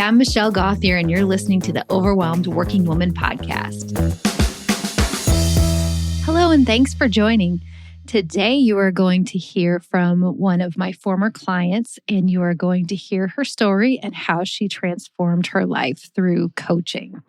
I'm Michelle Gauthier, and you're listening to the Overwhelmed Working Woman podcast. Hello, and thanks for joining. Today, you are going to hear from one of my former clients, and you are going to hear her story and how she transformed her life through coaching.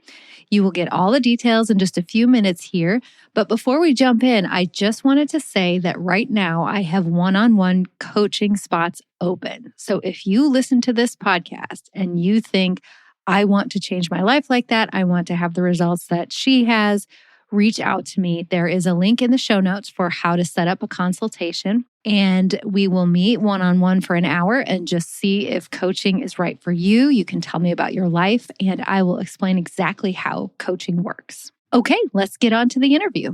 You will get all the details in just a few minutes here. But before we jump in, I just wanted to say that right now I have one-on-one coaching spots open. So if you listen to this podcast and you think, I want to change my life like that, I want to have the results that she has, reach out to me. There is a link in the show notes for how to set up a consultation, and we will meet one-on-one for an hour and just see if coaching is right for you. You can tell me about your life, and I will explain exactly how coaching works. Okay, let's get on to the interview.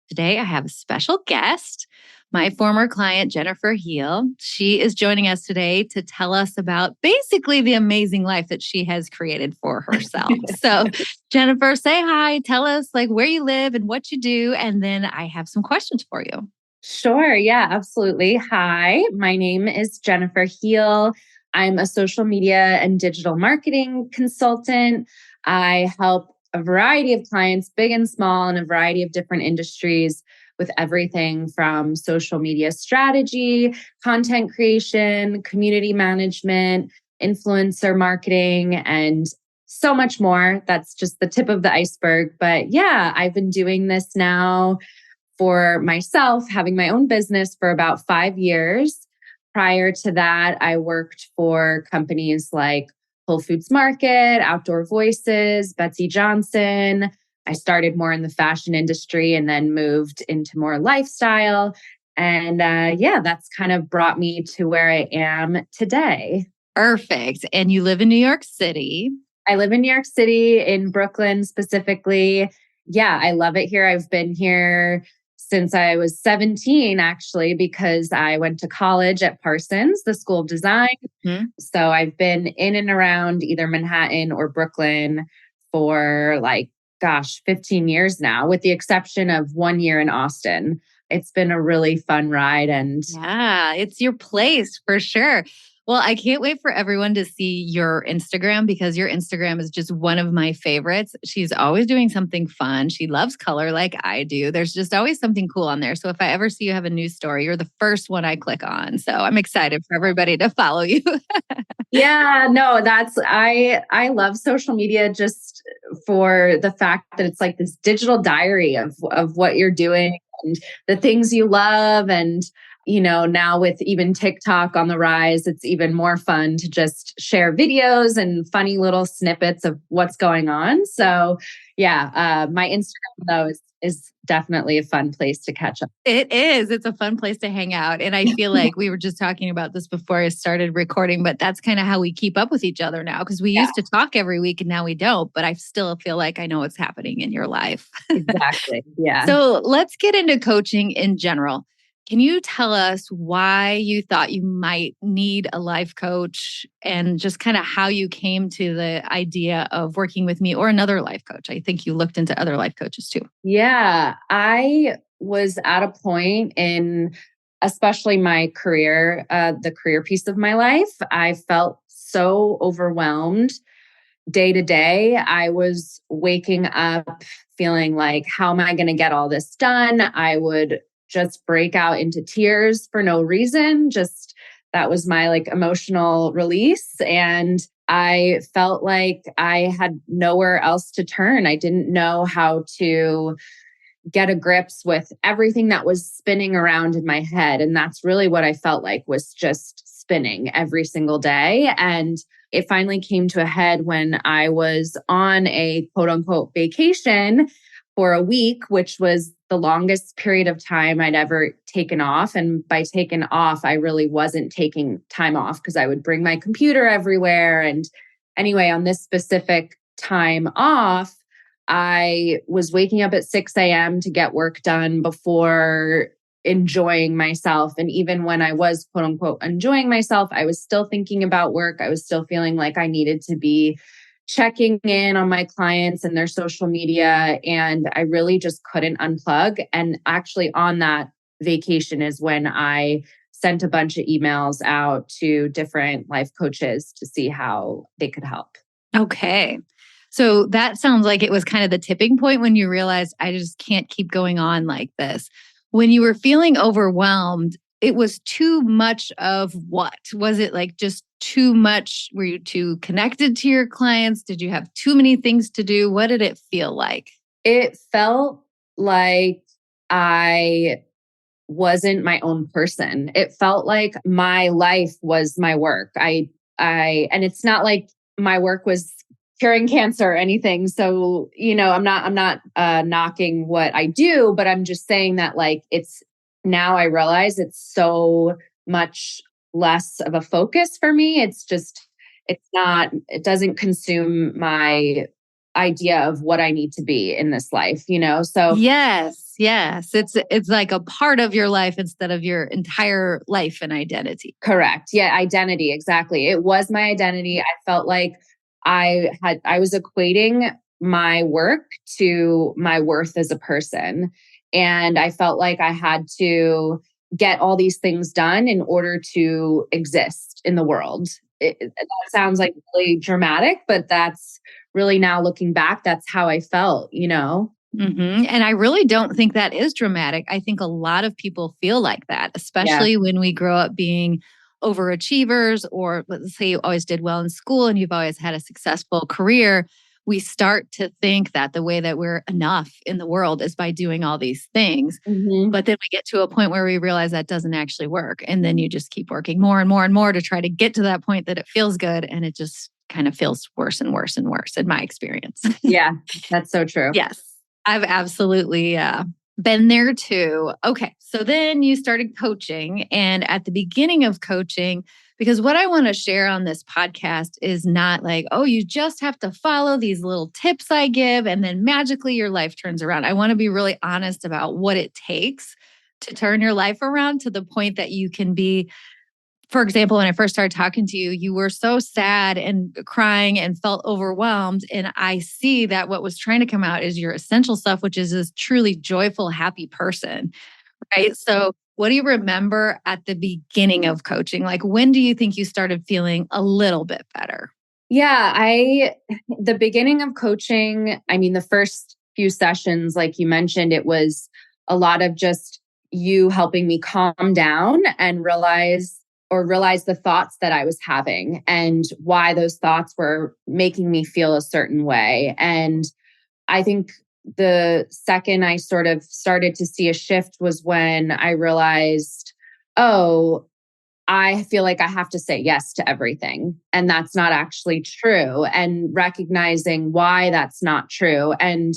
Today, I have a special guest, my former client, Jennifer Heel. She is joining us today to tell us about basically the amazing life that she has created for herself. So, Jennifer, say hi, tell us where you live and what you do, and then I have some questions for you. Sure. Yeah, absolutely. Hi, my name is Jennifer Heel. I'm a social media and digital marketing consultant. I help a variety of clients, big and small, in a variety of different industries with everything from social media strategy, content creation, community management, influencer marketing, and so much more. That's just the tip of the iceberg. But yeah, I've been doing this now for myself, having my own business for about 5 years. Prior to that, I worked for companies like Whole Foods Market, Outdoor Voices, Betsy Johnson. I started more in the fashion industry and then moved into more lifestyle. And that's kind of brought me to where I am today. Perfect. And you live in New York City. I live in New York City, in Brooklyn specifically. Yeah, I love it here. I've been here since I was 17, actually, because I went to college at Parsons, the School of Design. Mm-hmm. So I've been in and around either Manhattan or Brooklyn for 15 years now, with the exception of 1 year in Austin. It's been a really fun ride. And yeah, it's your place for sure. Well, I can't wait for everyone to see your Instagram, because your Instagram is just one of my favorites. She's always doing something fun. She loves color like I do. There's just always something cool on there. So if I ever see you have a new story, you're the first one I click on. So I'm excited for everybody to follow you. Yeah, no, I love social media just for the fact that it's like this digital diary of what you're doing and the things you love. And now with even TikTok on the rise, it's even more fun to just share videos and funny little snippets of what's going on. So yeah, my Instagram though is definitely a fun place to catch up. It is. It's a fun place to hang out. And I feel like we were just talking about this before I started recording, but that's kind of how we keep up with each other now, because we used to talk every week and now we don't, but I still feel like I know what's happening in your life. Exactly. Yeah. So let's get into coaching in general. Can you tell us why you thought you might need a life coach, and just kind of how you came to the idea of working with me or another life coach? I think you looked into other life coaches too. Yeah, I was at a point in, especially my career, the career piece of my life, I felt so overwhelmed day to day. I was waking up feeling like, how am I going to get all this done? I would just break out into tears for no reason. Just that was my emotional release. And I felt like I had nowhere else to turn. I didn't know how to get a grips with everything that was spinning around in my head. And that's really what I felt like, was just spinning every single day. And it finally came to a head when I was on a quote unquote vacation for a week, which was the longest period of time I'd ever taken off. And by taken off, I really wasn't taking time off, because I would bring my computer everywhere. And anyway, on this specific time off, I was waking up at 6 a.m. to get work done before enjoying myself. And even when I was quote unquote enjoying myself, I was still thinking about work. I was still feeling like I needed to be checking in on my clients and their social media. And I really just couldn't unplug. And actually on that vacation is when I sent a bunch of emails out to different life coaches to see how they could help. Okay. So that sounds like it was kind of the tipping point when you realized I just can't keep going on like this. When you were feeling overwhelmed, it was too much of what? Was it like just too much? Were you too connected to your clients? Did you have too many things to do? What did it feel like? It felt like I wasn't my own person. It felt like my life was my work. And it's not like my work was curing cancer or anything. So, I'm not knocking what I do, but I'm just saying that like now I realize it's so much less of a focus for me. It doesn't consume my idea of what I need to be in this life. So Yes, yes. It's like a part of your life instead of your entire life and identity. correct. Yeah, identity. Exactly. It was my identity. I felt like I was equating my work to my worth as a person. And I felt like I had to get all these things done in order to exist in the world. That sounds like really dramatic, but that's really, now looking back, that's how I felt. And I really don't think that is dramatic. I think a lot of people feel like that, Yeah. especially when we grow up being overachievers, or let's say you always did well in school and you've always had a successful career. We start to think that the way that we're enough in the world is by doing all these things. Hmm. But then we get to a point where we realize that doesn't actually work. And then you just keep working more and more and more to try to get to that point that it feels good. And it just kind of feels worse and worse and worse in my experience. Yeah, that's so true. Yes, I've absolutely been there too. Okay, so then you started coaching. And at the beginning of coaching, because what I want to share on this podcast is not like, oh, you just have to follow these little tips I give and then magically your life turns around. I want to be really honest about what it takes to turn your life around to the point that you can be, for example, when I first started talking to you, you were so sad and crying and felt overwhelmed. And I see that what was trying to come out is your essential stuff, which is this truly joyful, happy person, right? So, what do you remember at the beginning of coaching? Like, when do you think you started feeling a little bit better? Yeah, the beginning of coaching, I mean, the first few sessions, like you mentioned, it was a lot of just you helping me calm down and realize the thoughts that I was having and why those thoughts were making me feel a certain way. And I think the second I sort of started to see a shift was when I realized, oh, I feel like I have to say yes to everything. And that's not actually true. And recognizing why that's not true. And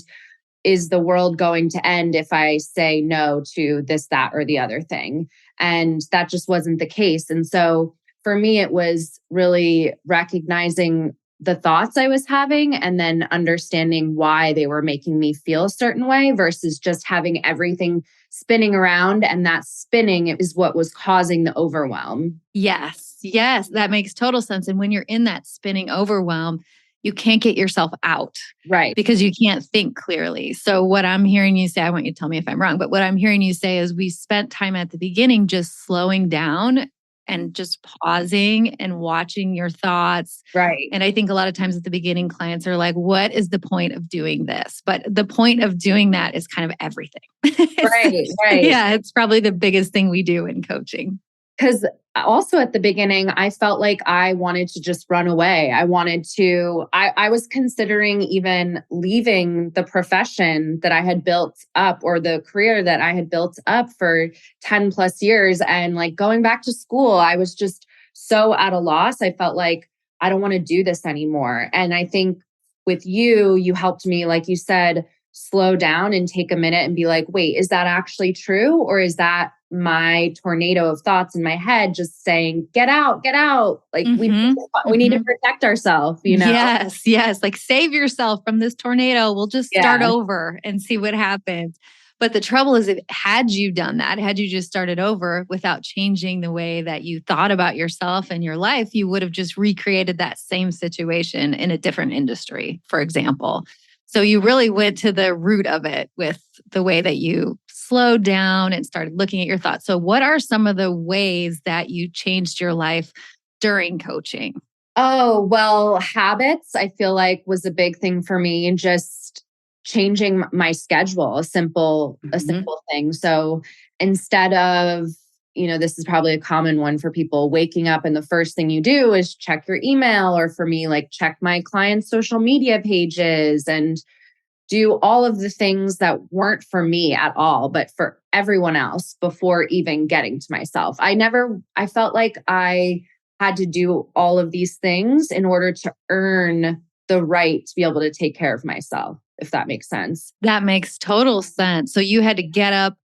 is the world going to end if I say no to this, that, or the other thing? And that just wasn't the case. And so for me, it was really recognizing the thoughts I was having and then understanding why they were making me feel a certain way versus just having everything spinning around. And that spinning is what was causing the overwhelm. Yes, yes, that makes total sense. And when you're in that spinning overwhelm, you can't get yourself out Right. because you can't think clearly. So, what I'm hearing you say, I want you to tell me if I'm wrong, but what I'm hearing you say is we spent time at the beginning just slowing down and just pausing and watching your thoughts. Right. And I think a lot of times at the beginning, clients are like, what is the point of doing this? But the point of doing that is kind of everything. Right. Right. Yeah, it's probably the biggest thing we do in coaching. Because also at the beginning, I felt like I wanted to just run away. I was considering even leaving the profession that I had built up or the career that I had built up for 10 plus years and like going back to school. I was just so at a loss. I felt like I don't want to do this anymore. And I think with you helped me, like you said, slow down and take a minute and be like, wait, is that actually true? Or is that my tornado of thoughts in my head just saying, get out, get out. Like Mhm, we need to mhm. protect ourselves. Yes, yes. Like save yourself from this tornado. We'll just start Yeah. over and see what happens. But the trouble is, if had you done that, had you just started over without changing the way that you thought about yourself and your life, you would have just recreated that same situation in a different industry, for example. So you really went to the root of it with the way that you slowed down and started looking at your thoughts. So, what are some of the ways that you changed your life during coaching? Oh, well, habits, I feel like was a big thing for me, and just changing my schedule, a Mhm. simple thing. So instead of, this is probably a common one for people, waking up and the first thing you do is check your email, or for me, like check my clients' social media pages and do all of the things that weren't for me at all, but for everyone else before even getting to myself. I felt like I had to do all of these things in order to earn the right to be able to take care of myself, if that makes sense. That makes total sense. So you had to get up,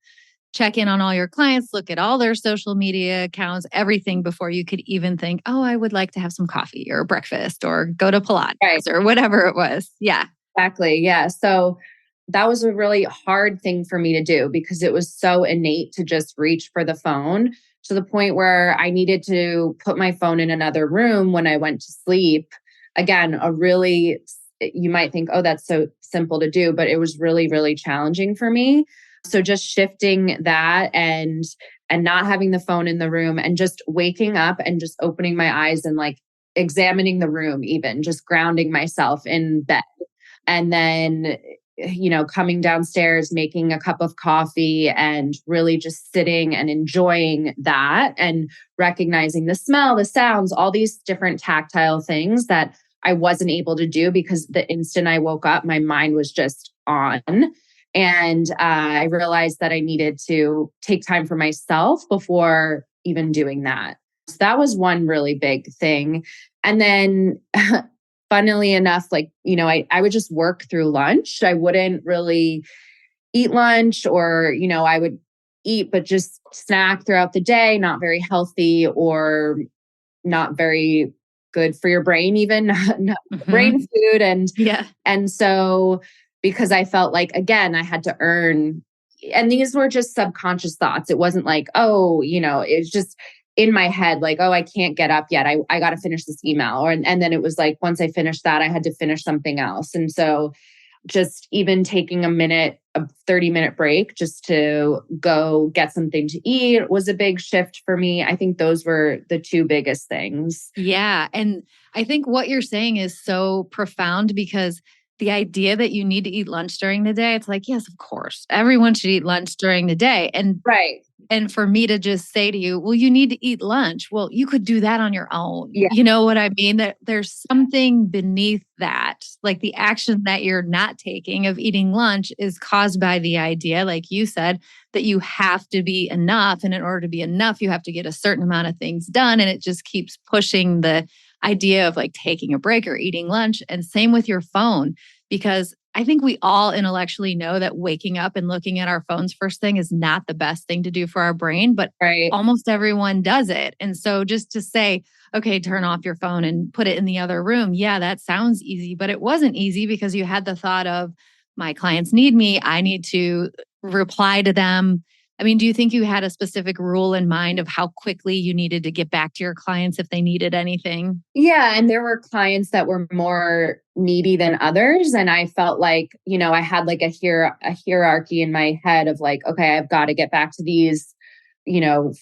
check in on all your clients, look at all their social media accounts, everything before you could even think, oh, I would like to have some coffee or breakfast or go to Pilates Right. or whatever it was. Yeah. Exactly. Yeah. So that was a really hard thing for me to do because it was so innate to just reach for the phone, to the point where I needed to put my phone in another room when I went to sleep. Again, you might think, oh, that's so simple to do, but it was really, really challenging for me. So just shifting that and not having the phone in the room and just waking up and just opening my eyes and like examining the room, even just grounding myself in bed, and then coming downstairs, making a cup of coffee, and really just sitting and enjoying that, and recognizing the smell, the sounds, all these different tactile things that I wasn't able to do because the instant I woke up, my mind was just on. And I realized that I needed to take time for myself before even doing that. So that was one really big thing. And then funnily enough, like, I would just work through lunch. I wouldn't really eat lunch, or, I would eat, but just snack throughout the day, not very healthy or not very good for your brain, even not Hmm. brain food. Yeah. And so, because I felt like, again, I had to earn, and these were just subconscious thoughts. It wasn't like, oh, it's just in my head, like, oh, I can't get up yet. I got to finish this email. And then it was like, once I finished that, I had to finish something else. And so just even taking a 30-minute break just to go get something to eat was a big shift for me. I think those were the two biggest things. Yeah. And I think what you're saying is so profound because the idea that you need to eat lunch during the day, it's like, yes, of course, everyone should eat lunch during the day. Right. And for me to just say to you, well, you need to eat lunch. Well, you could do that on your own. Yeah. You know what I mean? That there's something beneath that. Like the action that you're not taking of eating lunch is caused by the idea, like you said, that you have to be enough. And in order to be enough, you have to get a certain amount of things done. And it just keeps pushing the idea of like taking a break or eating lunch. And same with your phone, because I think we all intellectually know that waking up and looking at our phones first thing is not the best thing to do for our brain, but Right. almost everyone does it. And so just to say, okay, turn off your phone and put it in the other room. Yeah, that sounds easy, but it wasn't easy because you had the thought of my clients need me. I need to reply to them. I mean, do you think you had a specific rule in mind of how quickly you needed to get back to your clients if they needed anything? Yeah, and there were clients that were more needy than others, and I felt like, I had like a hierarchy in my head of like, okay, I've got to get back to these,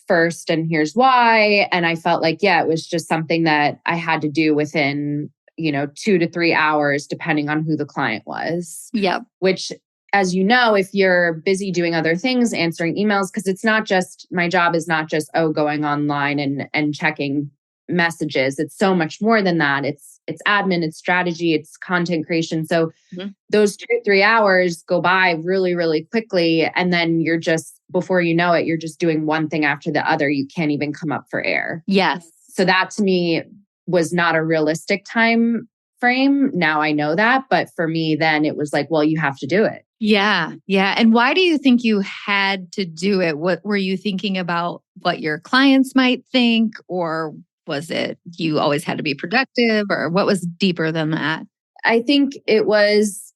first, and here's why. And I felt like, yeah, it was just something that I had to do within, 2 to 3 hours depending on who the client was. Yep. Which, as you know, if you're busy doing other things, answering emails, because it's not just, my job is not just, oh, going online and checking messages. It's so much more than that. It's admin, it's strategy, it's content creation. So Mhm. those 2 3 hours go by really, really quickly. And then you're just, before you know it, you're just doing one thing after the other. You can't even come up for air. Yes. So that to me was not a realistic time frame. Now I know that. But for me, then it was like, well, you have to do it. Yeah. Yeah. And why do you think you had to do it? What were you thinking about what your clients might think? Or was it you always had to be productive? Or what was deeper than that? I think it was,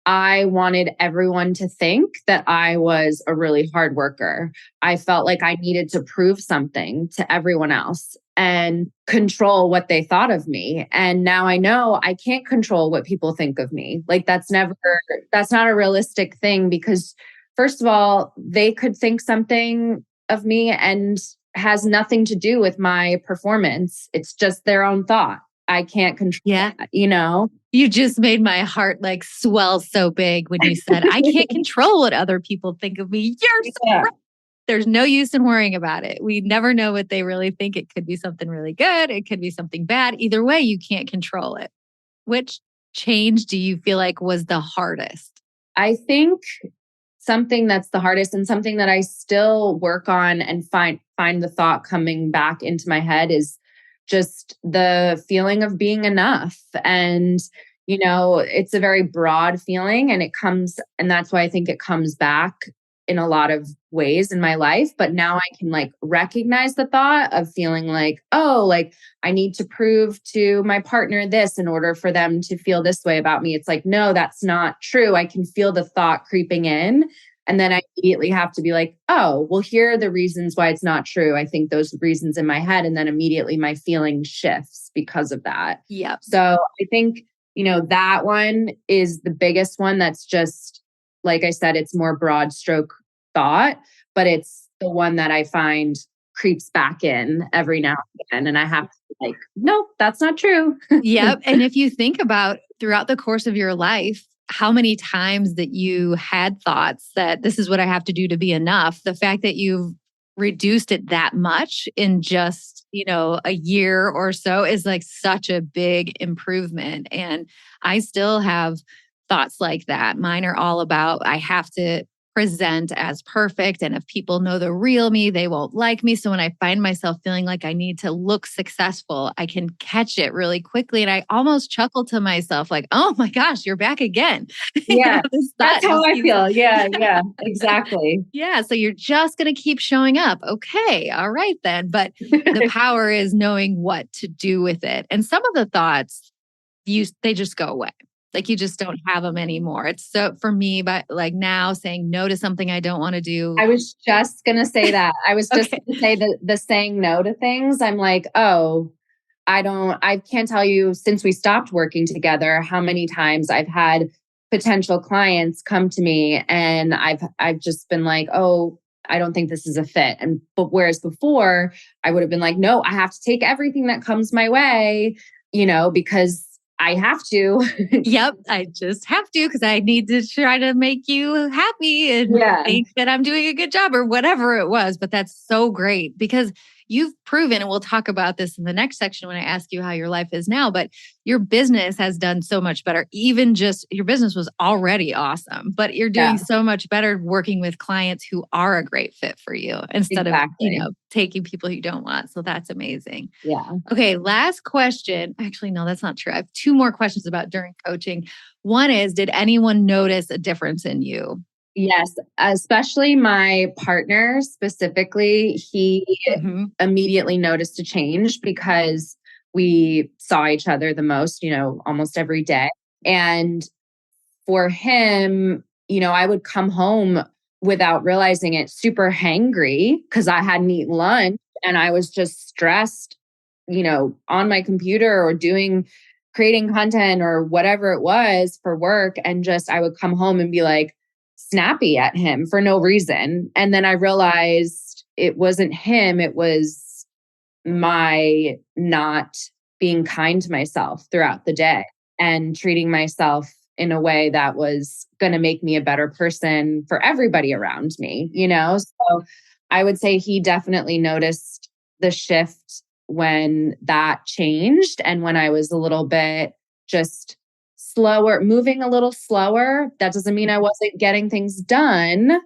I wanted everyone to think that I was a really hard worker. I felt like I needed to prove something to everyone else and control what they thought of me. And now I know I can't control what people think of me. Like that's not a realistic thing, because first of all, they could think something of me and has nothing to do with my performance. It's just their own thought. I can't control Yeah. that, you know? You just made my heart like swell so big when you said, I can't control what other people think of me. You're so Yeah. right. There's no use in worrying about it. We never know what they really think. It could be something really good. It could be something bad. Either way, you can't control it. Which change do you feel like was the hardest? I think something that's the hardest and something that I still work on and find the thought coming back into my head is just the feeling of being enough. And it's a very broad feeling, and that's why I think it comes back in a lot of ways in my life. But now I can like recognize the thought of feeling like, oh, like I need to prove to my partner this in order for them to feel this way about me. It's like, no, that's not true. I can feel the thought creeping in. And then I immediately have to be like, oh, well, here are the reasons why it's not true. I think those reasons in my head. And then immediately my feeling shifts because of that. Yep. So I think, that one is the biggest one. That's just, like I said, it's more broad stroke thought, but it's the one that I find creeps back in every now and again. And I have to be like, nope, that's not true. Yep. And if you think about throughout the course of your life, how many times that you had thoughts that this is what I have to do to be enough, the fact that you've reduced it that much in just, a year or so is like such a big improvement. And I still have thoughts like that. Mine are all about, I have to present as perfect. And if people know the real me, they won't like me. So when I find myself feeling like I need to look successful, I can catch it really quickly. And I almost chuckle to myself like, oh my gosh, you're back again. Yeah, that's how I keeps, feel. Yeah, exactly. Yeah. So you're just going to keep showing up. Okay. All right then. But the power is knowing what to do with it. And some of the thoughts, they just go away. Like you just don't have them anymore. It's so for me, but like now saying no to something I don't want to do. I was just going to say that. I was just going to say the saying no to things. I'm like, oh, I can't tell you since we stopped working together how many times I've had potential clients come to me and I've just been like, oh, I don't think this is a fit. But whereas before I would have been like, no, I have to take everything that comes my way, because I have to. Yep. I just have to because I need to try to make you happy and think that I'm doing a good job or whatever it was. But that's so great because you've proven, and we'll talk about this in the next section when I ask you how your life is now, but your business has done so much better. Even just your business was already awesome, but you're doing so much better working with clients who are a great fit for you instead of, taking people you don't want. So that's amazing. Yeah. Okay. Last question. Actually, no, that's not true. I have two more questions about during coaching. One is, did anyone notice a difference in you? Yes, especially my partner specifically, he immediately noticed a change because we saw each other the most, almost every day. And for him, I would come home without realizing it, super hangry because I hadn't eaten lunch and I was just stressed, on my computer or creating content or whatever it was for work. And just, I would come home and be like, snappy at him for no reason. And then I realized it wasn't him, it was my not being kind to myself throughout the day and treating myself in a way that was going to make me a better person for everybody around me, So I would say he definitely noticed the shift when that changed and when I was a little bit just moving a little slower. That doesn't mean I wasn't getting things done.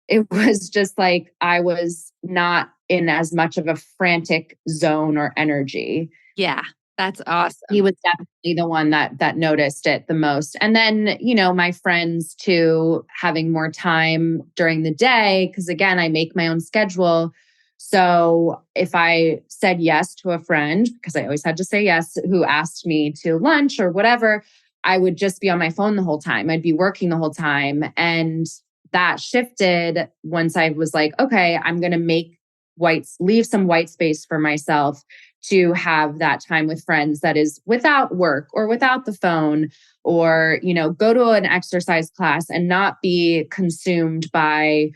It was just like I was not in as much of a frantic zone or energy. Yeah, that's awesome. He was definitely the one that noticed it the most. And then, my friends too, having more time during the day, because again, I make my own schedule. So if I said yes to a friend, because I always had to say yes, who asked me to lunch or whatever, I would just be on my phone the whole time. I'd be working the whole time. And that shifted once I was like, okay, I'm going to leave some white space for myself to have that time with friends that is without work or without the phone or, go to an exercise class and not be consumed by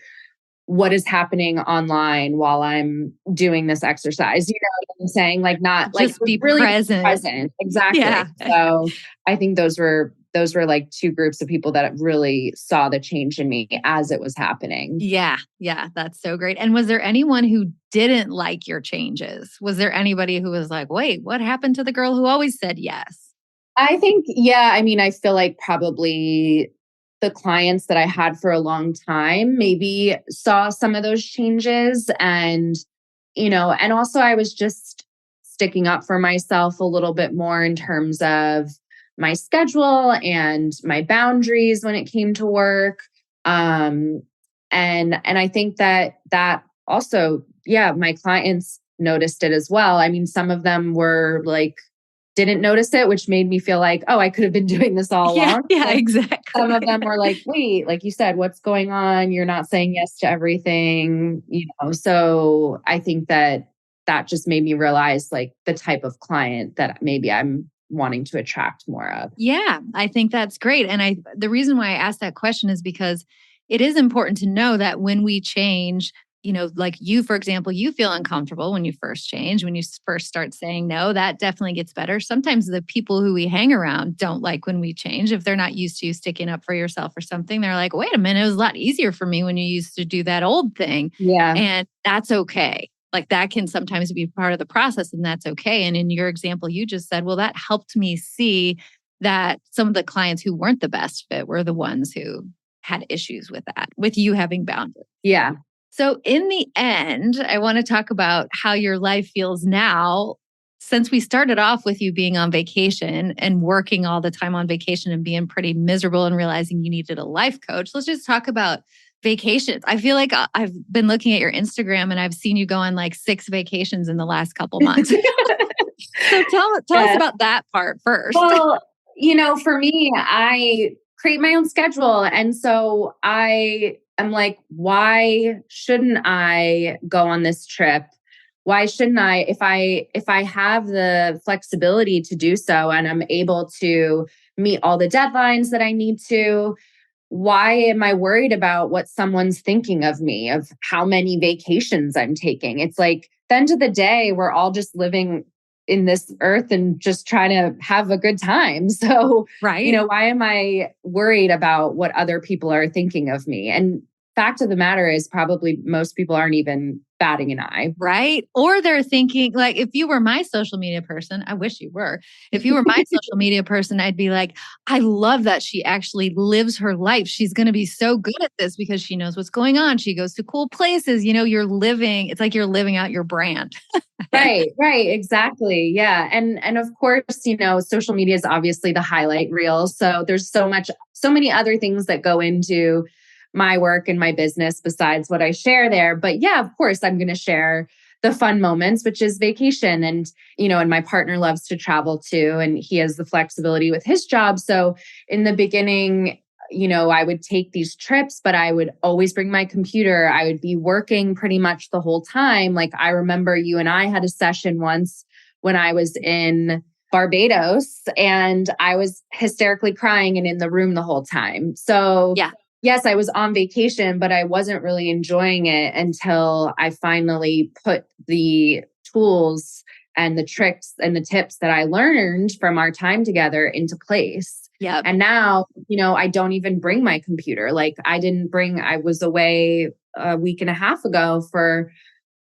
what is happening online while I'm doing this exercise. I'm saying? Like not like Just be really present. present. Exactly. Yeah. So I think those were like two groups of people that really saw the change in me as it was happening. Yeah. Yeah. That's so great. And was there anyone who didn't like your changes? Was there anybody who was like, wait, what happened to the girl who always said yes? I think, yeah, I mean, I feel like probably the clients that I had for a long time maybe saw some of those changes and also I was just sticking up for myself a little bit more in terms of my schedule and my boundaries when it came to work. Um, and I think that also, yeah, my clients noticed it as well. I mean, some of them were like, didn't notice it, which made me feel like, oh, I could have been doing this all Yeah. along. Yeah. And some Exactly. of them were like, wait, like you said, what's going on? You're not saying yes to everything. So I think that just made me realize like the type of client that maybe I'm wanting to attract more of. Yeah, I think that's great. And the reason why I asked that question is because it is important to know that when we change, like you, for example, you feel uncomfortable when you first change, when you first start saying no, that definitely gets better. Sometimes the people who we hang around don't like when we change. If they're not used to you sticking up for yourself or something, they're like, wait a minute, it was a lot easier for me when you used to do that old thing. Yeah. And that's okay. Like that can sometimes be part of the process and that's okay. And in your example, you just said, well, that helped me see that some of the clients who weren't the best fit were the ones who had issues with that, with you having boundaries. Yeah. So, in the end, I want to talk about how your life feels now. Since we started off with you being on vacation and working all the time on vacation and being pretty miserable and realizing you needed a life coach, let's just talk about vacations. I feel like I've been looking at your Instagram and I've seen you go on like 6 vacations in the last couple months. So tell us Yeah. about that part first. Well, for me, I create my own schedule. And so I am like, why shouldn't I go on this trip? Why shouldn't I if I have the flexibility to do so and I'm able to meet all the deadlines that I need to, why am I worried about what someone's thinking of me, of how many vacations I'm taking? It's like, the end of the day, we're all just living in this earth and just trying to have a good time. So, Right. why am I worried about what other people are thinking of me? And fact of the matter is, probably most people aren't even batting an eye. Right. Or they're thinking, like, if you were my social media person, I wish you were. If you were my social media person, I'd be like, I love that she actually lives her life. She's going to be so good at this because she knows what's going on. She goes to cool places. You're living, it's like you're living out your brand. Right, exactly. Yeah. And of course, social media is obviously the highlight reel. So there's so many other things that go into my work and my business besides what I share there. But yeah, of course, I'm going to share the fun moments, which is vacation. And my partner loves to travel too. And he has the flexibility with his job. So in the beginning, I would take these trips, but I would always bring my computer. I would be working pretty much the whole time. Like I remember you and I had a session once when I was in Barbados and I was hysterically crying and in the room the whole time. So Yeah. yes, I was on vacation, but I wasn't really enjoying it until I finally put the tools and the tricks and the tips that I learned from our time together into place. Yep. And now, I don't even bring my computer. Like I was away a week and a half ago for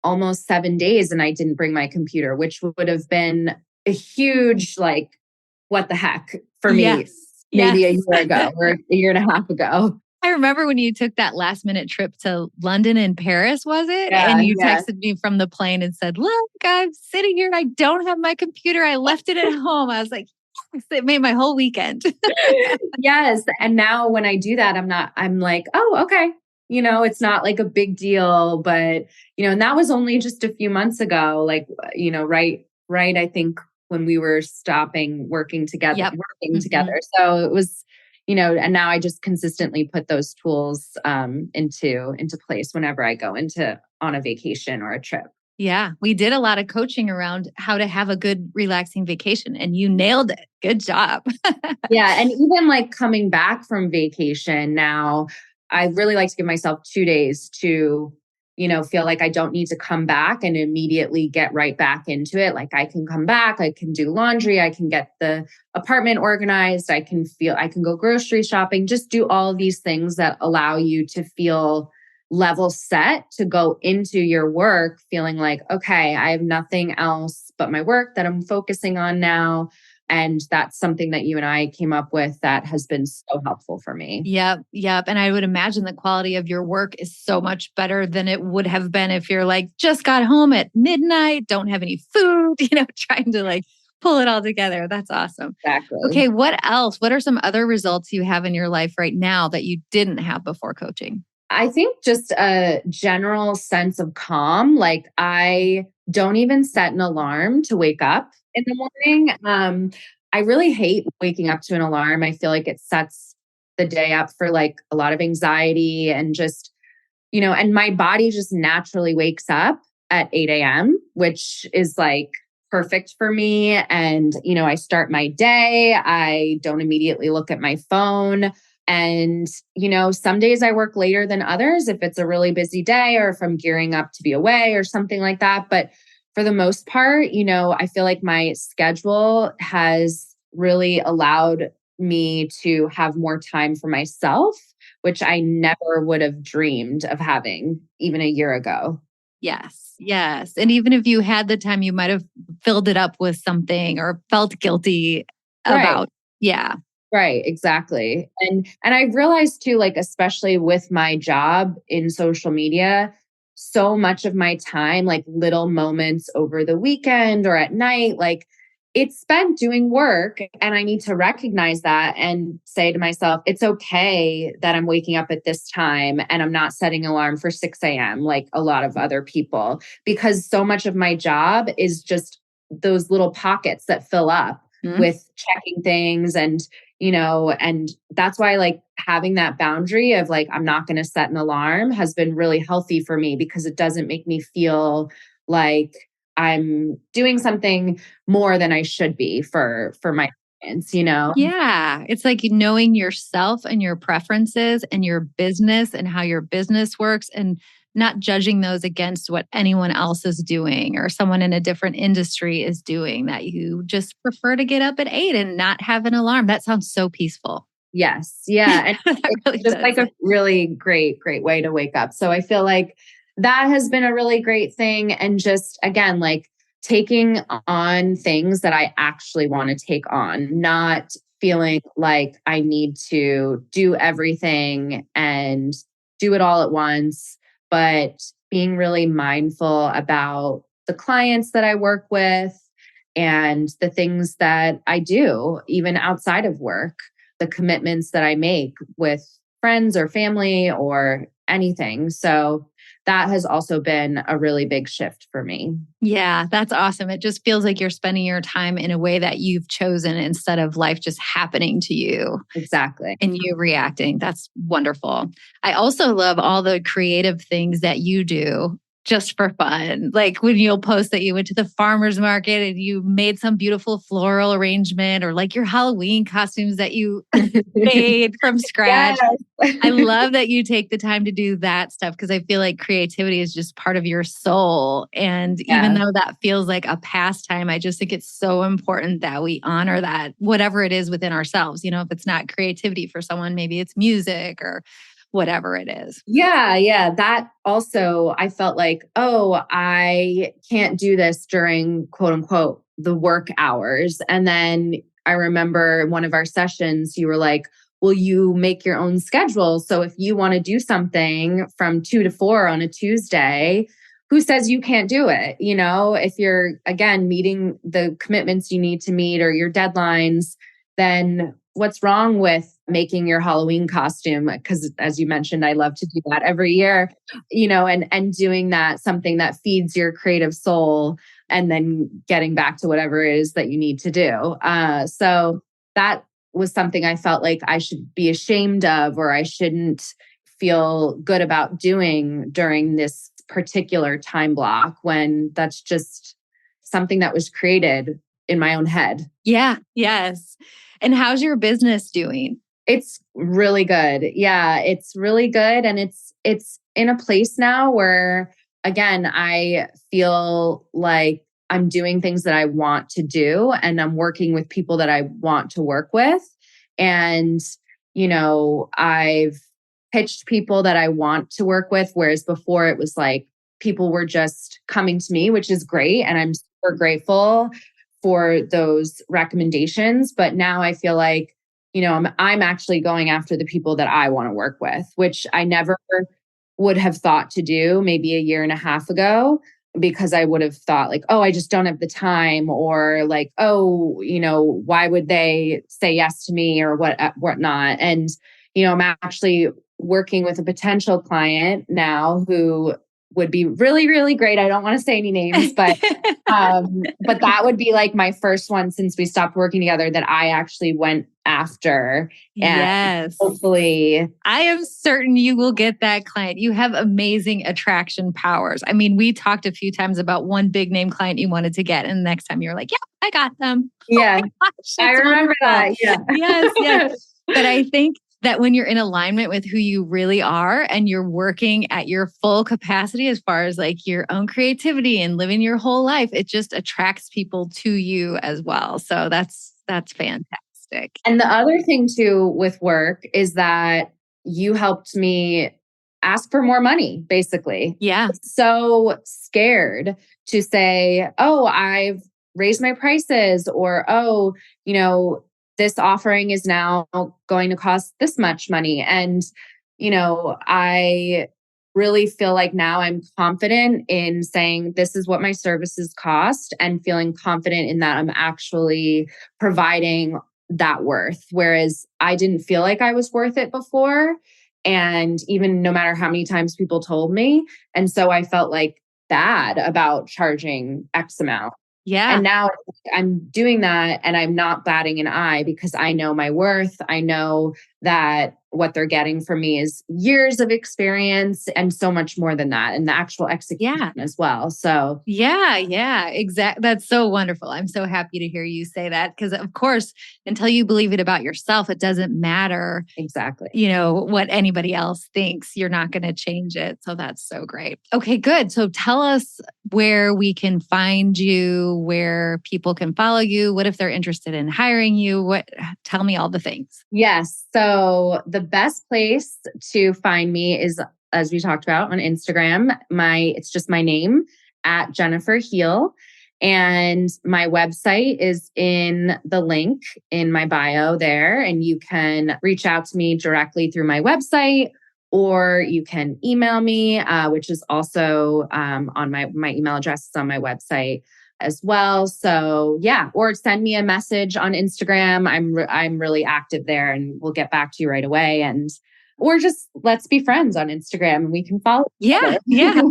almost 7 days and I didn't bring my computer, which would have been a huge, like, what the heck for me Yes. maybe a Yes. year ago or a year and a half ago. I remember when you took that last minute trip to London and Paris, was it? Yeah, And you yeah. texted me from the plane and said, look, I'm sitting here. I don't have my computer. I left it at home. I was like, yes, it made my whole weekend. Yes. And now when I do that, I'm like, oh, okay. It's not like a big deal, but, and that was only just a few months ago, like, right. I think when we were stopping working together, Yep. working together. So it was, and now I just consistently put those tools into place whenever I go on a vacation or a trip. Yeah. We did a lot of coaching around how to have a good, relaxing vacation, and you nailed it. Good job. Yeah. And even like coming back from vacation now, I really like to give myself 2 days to feel like I don't need to come back and immediately get right back into it. Like I can come back, I can do laundry, I can get the apartment organized, I can go grocery shopping, just do all of these things that allow you to feel level set to go into your work feeling like, okay, I have nothing else but my work that I'm focusing on now. And that's something that you and I came up with that has been so helpful for me. Yep. Yep. And I would imagine the quality of your work is so much better than it would have been if you're like, just got home at midnight, don't have any food, trying to like pull it all together. That's awesome. Exactly. Okay. What else? What are some other results you have in your life right now that you didn't have before coaching? I think just a general sense of calm. Like I don't even set an alarm to wake up in the morning. I really hate waking up to an alarm. I feel like it sets the day up for like a lot of anxiety and just, and my body just naturally wakes up at 8 a.m., which is like perfect for me. And, I start my day. I don't immediately look at my phone. And, some days I work later than others if it's a really busy day or if I'm gearing up to be away or something like that. But for the most part, I feel like my schedule has really allowed me to have more time for myself, which I never would have dreamed of having even a year ago. Yes. Yes. And even if you had the time, you might have filled it up with something or felt guilty Right. about. Yeah. Right, exactly. And I realized too, like, especially with my job in social media, so much of my time, like little moments over the weekend or at night, like it's spent doing work. And I need to recognize that and say to myself, it's okay that I'm waking up at this time and I'm not setting an alarm for 6 a.m. like a lot of other people, because so much of my job is just those little pockets that fill up Mhm. with checking things and that's why like having that boundary of like, I'm not going to set an alarm has been really healthy for me because it doesn't make me feel like I'm doing something more than I should be for my clients. Yeah. It's like knowing yourself and your preferences and your business and how your business works and not judging those against what anyone else is doing or someone in a different industry is doing, that you just prefer to get up at 8 and not have an alarm. That sounds so peaceful. Yes. Yeah. And That it's really just like does. a really great way to wake up. So I feel like that has been a really great thing. And just again, like taking on things that I actually want to take on, not feeling like I need to do everything and do it all at once, but being really mindful about the clients that I work with and the things that I do, even outside of work, the commitments that I make with friends or family or anything. So that has also been a really big shift for me. Yeah, that's awesome. It just feels like you're spending your time in a way that you've chosen instead of life just happening to you Exactly. and you reacting. That's wonderful. I also love all the creative things that you do just for fun. Like when you'll post that you went to the farmer's market and you made some beautiful floral arrangement, or like your Halloween costumes that you made from scratch. Yes. I love that you take the time to do that stuff because I feel like creativity is just part of your soul. And even Yeah. though that feels like a pastime, I just think it's so important that we honor that, whatever it is within ourselves. If it's not creativity for someone, maybe it's music or whatever it is. Yeah. That also, I felt like, oh, I can't do this during quote unquote the work hours. And then I remember one of our sessions, you were like, will you make your own schedule? So if you want to do something from 2 to 4 on a Tuesday, who says you can't do it? If you're, again, meeting the commitments you need to meet or your deadlines, then what's wrong with making your Halloween costume? Because as you mentioned, I love to do that every year, and doing that something that feeds your creative soul and then getting back to whatever it is that you need to do. So that was something I felt like I should be ashamed of or I shouldn't feel good about doing during this particular time block when that's just something that was created in my own head. Yeah. Yes. And how's your business doing? It's really good. Yeah, it's really good. And it's in a place now where again, I feel like I'm doing things that I want to do and I'm working with people that I want to work with. And, I've pitched people that I want to work with, whereas before it was like people were just coming to me, which is great. And I'm super grateful for those recommendations. But now I feel like I'm actually going after the people that I want to work with, which I never would have thought to do maybe a year and a half ago, because I would have thought like, oh, I just don't have the time, or like, oh, why would they say yes to me or whatnot. And, I'm actually working with a potential client now who would be really, really great. I don't want to say any names, but that would be like my first one since we stopped working together that I actually went after. And Yes. hopefully, I am certain you will get that client. You have amazing attraction powers. I mean, we talked a few times about one big name client you wanted to get. And the next time you're like, yeah, I got them. yeah, Oh my gosh, I it's remember wonderful. that. Yeah. Yes, yes. But I think that when you're in alignment with who you really are and you're working at your full capacity as far as like your own creativity and living your whole life, it just attracts people to you as well. So that's fantastic. And the other thing too with work is that you helped me ask for more money, basically. Yeah. So scared to say, oh, I've raised my prices, or, oh, this offering is now going to cost this much money. And, I really feel like now I'm confident in saying this is what my services cost and feeling confident in that I'm actually providing that worth. Whereas I didn't feel like I was worth it before. And even no matter how many times people told me. And so I felt like bad about charging X amount. Yeah. And now I'm doing that and I'm not batting an eye because I know my worth. I know that what they're getting from me is years of experience and so much more than that, and the actual execution as well. So, Yeah, exactly. That's so wonderful. I'm so happy to hear you say that because, of course, until you believe it about yourself, it doesn't matter, exactly. what anybody else thinks. You're not going to change it. So that's so great. Okay, good. So tell us where we can find you, where people can follow you. What if they're interested in hiring you? Tell me all the things. Yes. So the best place to find me is, as we talked about, on Instagram. It's just my name at Jennifer Heal. And my website is in the link in my bio there. And you can reach out to me directly through my website, or you can email me, which is also on my email address is on my website as well. So yeah, or send me a message on Instagram. I'm really active there, and we'll get back to you right away. And or just let's be friends on Instagram and we can follow. Yeah,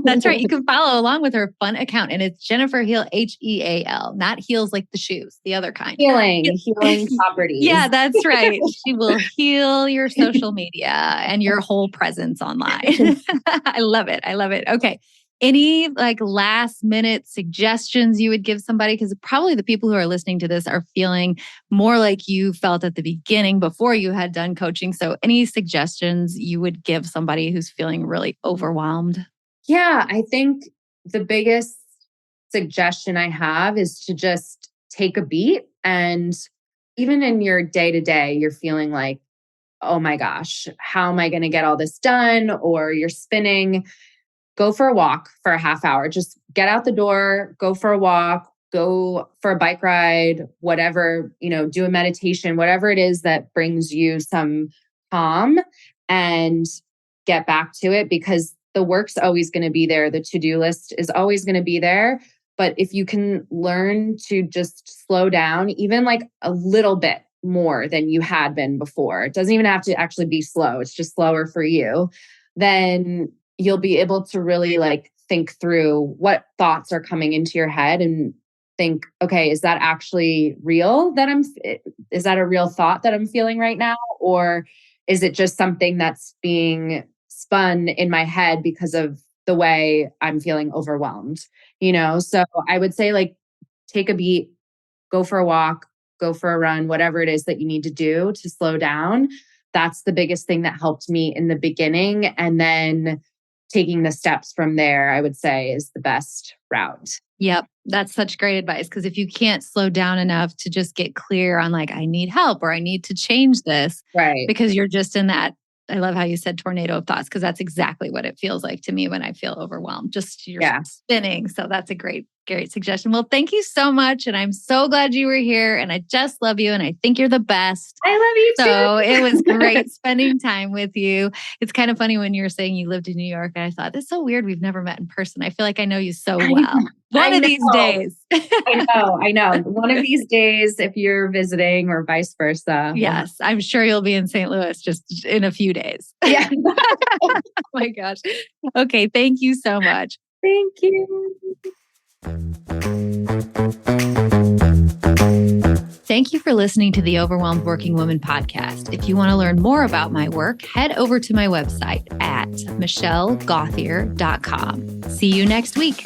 that's right. You can follow along with her fun account, and it's Jennifer Heal, Heal, not heels like the shoes, the other kind. Healing properties. Yeah, that's right. She will heal your social media and your whole presence online. I love it. Okay. Any like last minute suggestions you would give somebody? Because probably the people who are listening to this are feeling more like you felt at the beginning before you had done coaching. So any suggestions you would give somebody who's feeling really overwhelmed? Yeah, I think the biggest suggestion I have is to just take a beat. And even in your day to day, you're feeling like, oh my gosh, how am I going to get all this done? Or you're spinning. Go for a walk for a half hour. Just get out the door, go for a walk, go for a bike ride, whatever, do a meditation, whatever it is that brings you some calm, and get back to it, because the work's always going to be there. The to-do list is always going to be there. But if you can learn to just slow down, even like a little bit more than you had been before, it doesn't even have to actually be slow. It's just slower for you. Then you'll be able to really like think through what thoughts are coming into your head and think, okay, is that actually real is that a real thought that I'm feeling right now? Or is it just something that's being spun in my head because of the way I'm feeling overwhelmed? So I would say like take a beat, go for a walk, go for a run, whatever it is that you need to do to slow down. that's the biggest thing that helped me in the beginning. And then taking the steps from there, I would say, is the best route. Yep. That's such great advice. Because if you can't slow down enough to just get clear on like, I need help or I need to change this, Right. because you're just in that, I love how you said tornado of thoughts, because that's exactly what it feels like to me when I feel overwhelmed. Just you're spinning. So that's a great suggestion. Well, thank you so much. And I'm so glad you were here. And I just love you. And I think you're the best. I love you too. So it was great spending time with you. It's kind of funny when you were saying you lived in New York. And I thought, that's so weird. We've never met in person. I feel like I know you so well. One of these days. I know. One of these days, if you're visiting or vice versa. Yes, I'm sure you'll be in St. Louis just in a few days. Yeah. Oh my gosh. Okay. Thank you so much. Thank you. Thank you for listening to the Overwhelmed Working Woman podcast. If you want to learn more about my work, head over to my website at michellegothier.com. See you next week.